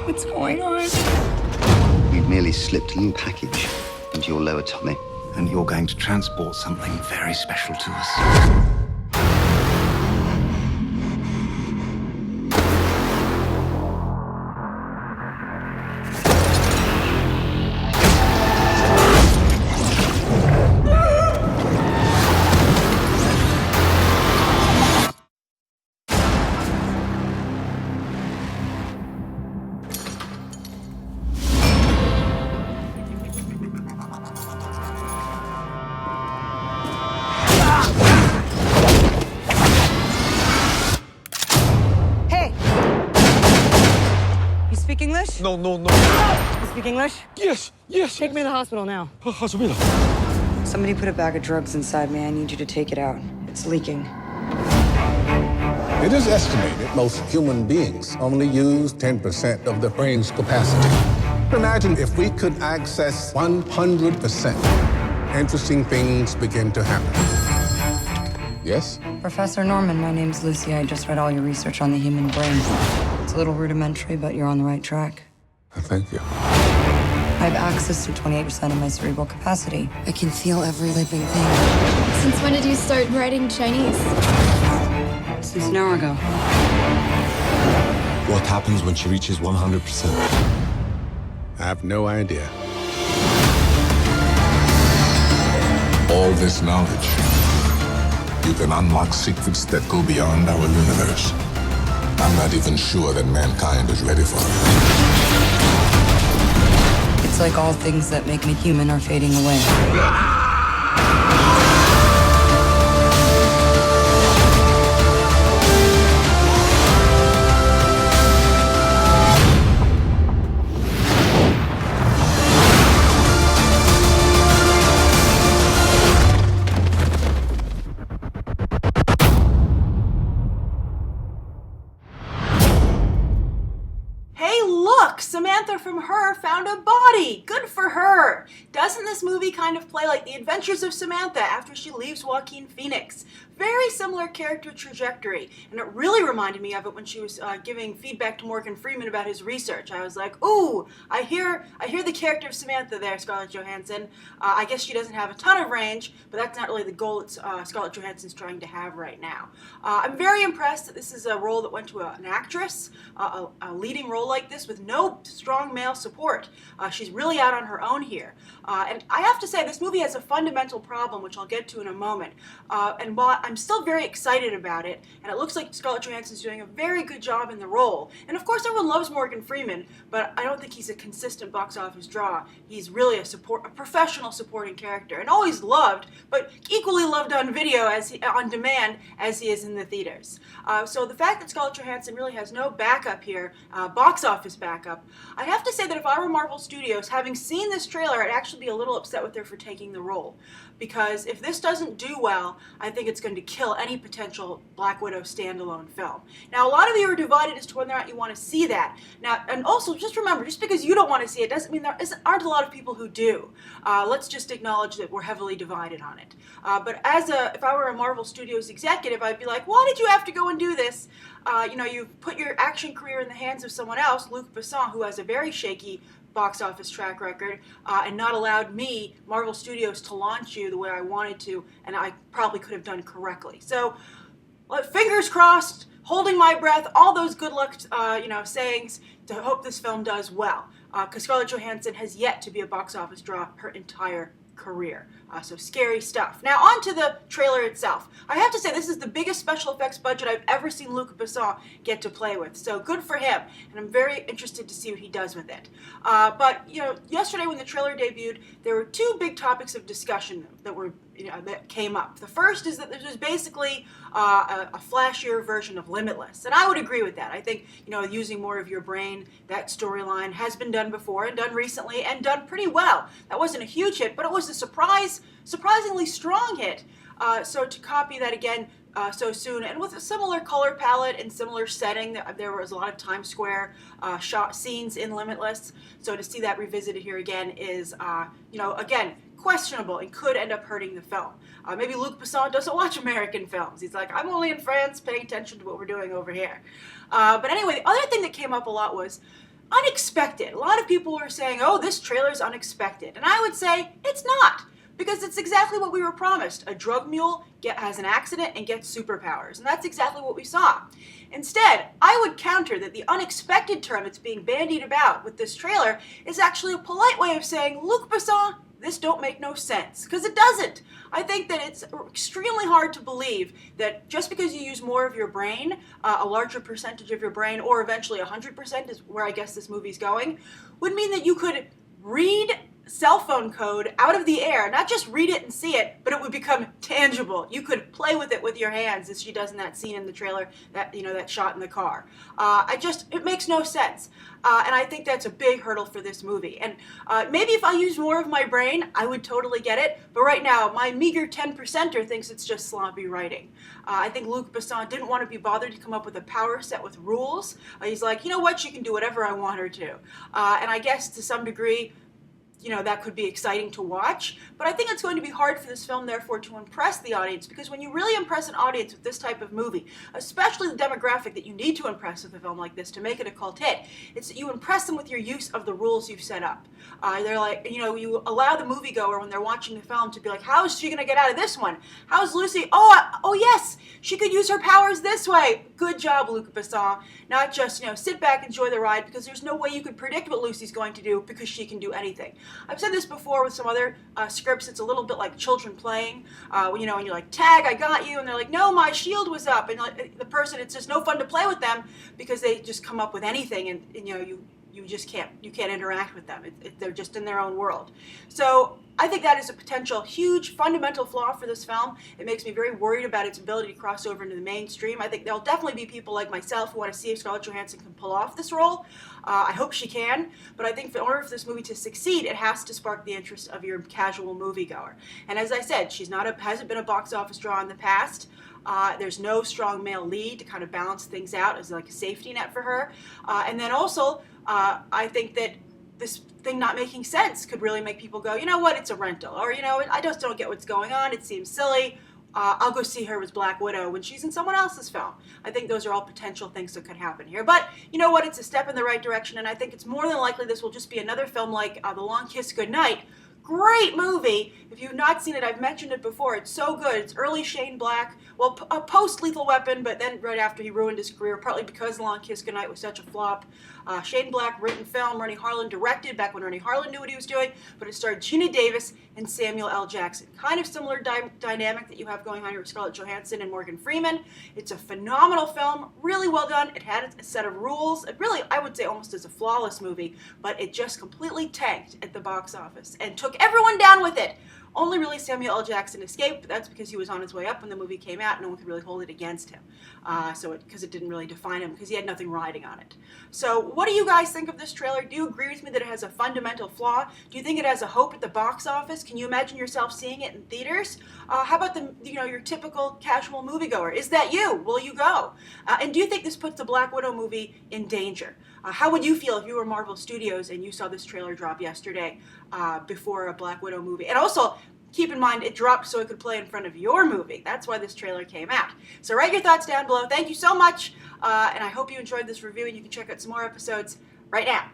What's going on? You've merely slipped a little package into your lower tummy. And you're going to transport something very special to us. Speak English? No. You speak English? Yes. Take me to the hospital now. Hospital. Somebody put a bag of drugs inside me. I need you to take it out. It's leaking. It is estimated most human beings only use 10% of their brain's capacity. Imagine if we could access 100%. Interesting things begin to happen. Yes? Professor Norman, my name's Lucy. I just read all your research on the human brain. It's a little rudimentary, but you're on the right track. Thank you. I have access to 28% of my cerebral capacity. I can feel every living thing. Since when did you start writing Chinese? Since an hour ago. What happens when she reaches 100%? I have no idea. All this knowledge, you can unlock secrets that go beyond our universe. I'm not even sure that mankind is ready for it. It's like all things that make me human are fading away. Samantha from Her found a body. Good for her. Doesn't this movie kind of play like the adventures of Samantha after she leaves Joaquin Phoenix? Very similar character trajectory, and it really reminded me of it when she was giving feedback to Morgan Freeman about his research. I was like, ooh, I hear the character of Samantha there, Scarlett Johansson. I guess she doesn't have a ton of range, but that's not really the goal that Scarlett Johansson's trying to have right now. I'm very impressed that this is a role that went to an actress, a leading role like this with no strong male support. She's really out on her own here. And I have to say, this movie has a fundamental problem, which I'll get to in a moment. And while I'm still very excited about it, and it looks like Scarlett Johansson's doing a very good job in the role. And of course, everyone loves Morgan Freeman, but I don't think he's a consistent box office draw. He's really a professional supporting character, and always loved, but equally loved on video on demand as he is in the theaters. So the fact that Scarlett Johansson really has no backup here, box office backup, I'd have to say that if I were Marvel Studios, having seen this trailer, I'd actually be a little upset with her for taking the role. Because if this doesn't do well, I think it's going to kill any potential Black Widow standalone film. Now, a lot of you are divided as to whether or not you want to see that. Now, and also, just remember, just because you don't want to see it doesn't mean there aren't a lot of people who do. Let's just acknowledge that we're heavily divided on it. But if I were a Marvel Studios executive, I'd be like, why did you have to go and do this? You've put your action career in the hands of someone else, Luc Besson, who has a very shaky box office track record, and not allowed me, Marvel Studios, to launch you the way I wanted to, and I probably could have done correctly. So, fingers crossed, holding my breath, all those good luck, sayings to hope this film does well. Because Scarlett Johansson has yet to be a box office draw her entire career. So scary stuff. Now on to the trailer itself. I have to say this is the biggest special effects budget I've ever seen Luc Besson get to play with. So good for him, and I'm very interested to see what he does with it. But yesterday when the trailer debuted, there were two big topics of discussion that came up. The first is that this was basically a flashier version of Limitless, and I would agree with that. I think using more of your brain, that storyline has been done before and done recently and done pretty well. That wasn't a huge hit, but it was a surprisingly strong hit. So to copy that again so soon, and with a similar color palette and similar setting. There was a lot of Times Square shot scenes in Limitless, so to see that revisited here again is, again, questionable and could end up hurting the film. Maybe Luc Besson doesn't watch American films. He's like, I'm only in France paying attention to what we're doing over here. But anyway, the other thing that came up a lot was unexpected. A lot of people were saying, oh, this trailer's unexpected. And I would say it's not, because it's exactly what we were promised. A drug mule has an accident and gets superpowers. And that's exactly what we saw. Instead, I would counter that the unexpected term that's being bandied about with this trailer is actually a polite way of saying, Luc Besson, this don't make no sense, because it doesn't. I think that it's extremely hard to believe that just because you use more of your brain, a larger percentage of your brain, or eventually 100% is where I guess this movie's going, would mean that you could read cell phone code out of the air, not just read it and see it, but it would become tangible. You could play with it with your hands, as she does in that scene in the trailer, that shot in the car. It makes no sense. And I think that's a big hurdle for this movie. And maybe if I used more of my brain, I would totally get it. But right now, my meager 10%er thinks it's just sloppy writing. I think Luc Besson didn't want to be bothered to come up with a power set with rules. He's like, you know what, she can do whatever I want her to. And I guess to some degree, that could be exciting to watch, but I think it's going to be hard for this film, therefore, to impress the audience, because when you really impress an audience with this type of movie, especially the demographic that you need to impress with a film like this to make it a cult hit, it's that you impress them with your use of the rules you've set up. They're like, you allow the moviegoer when they're watching the film to be like, how is she going to get out of this one? How's Lucy? Oh yes, she could use her powers this way. Good job, Luc Besson. Not just, sit back, enjoy the ride, because there's no way you could predict what Lucy's going to do, because she can do anything. I've said this before with some other scripts. It's a little bit like children playing. When you're like, tag, I got you, and they're like, no, my shield was up, and the person, it's just no fun to play with them because they just come up with anything, and you just can't interact with them. They're just in their own world. So I think that is a potential huge fundamental flaw for this film. It makes me very worried about its ability to cross over into the mainstream. I think there'll definitely be people like myself who want to see if Scarlett Johansson can pull off this role. I hope she can, but I think in order for this movie to succeed, it has to spark the interest of your casual moviegoer. And as I said, she's hasn't been a box office draw in the past. There's no strong male lead to kind of balance things out as like a safety net for her. And then also, I think that this thing not making sense could really make people go, you know what, it's a rental. Or, I just don't get what's going on. It seems silly. I'll go see her as Black Widow when she's in someone else's film. I think those are all potential things that could happen here. But you know what? It's a step in the right direction, and I think it's more than likely this will just be another film like The Long Kiss Goodnight. Great movie. If you've not seen it, I've mentioned it before. It's so good. It's early Shane Black. Well, post-Lethal Weapon, but then right after he ruined his career, partly because The Long Kiss Goodnight was such a flop. Shane Black written film, Rennie Harlin directed, back when Rennie Harlin knew what he was doing, but it starred Gina Davis and Samuel L. Jackson. Kind of similar dynamic that you have going on here with Scarlett Johansson and Morgan Freeman. It's a phenomenal film, really well done. It had a set of rules. It really, I would say, almost as a flawless movie, but it just completely tanked at the box office and took everyone down with it. Only really Samuel L. Jackson escaped, but that's because he was on his way up when the movie came out. No one could really hold it against him, because it didn't really define him, because he had nothing riding on it. So what do you guys think of this trailer? Do you agree with me that it has a fundamental flaw? Do you think it has a hope at the box office? Can you imagine yourself seeing it in theaters? How about your typical casual moviegoer? Is that you? Will you go? And do you think this puts the Black Widow movie in danger? How would you feel if you were Marvel Studios and you saw this trailer drop yesterday before a Black Widow movie? And also, keep in mind, it dropped so it could play in front of your movie. That's why this trailer came out. So write your thoughts down below. Thank you so much, and I hope you enjoyed this review, and you can check out some more episodes right now.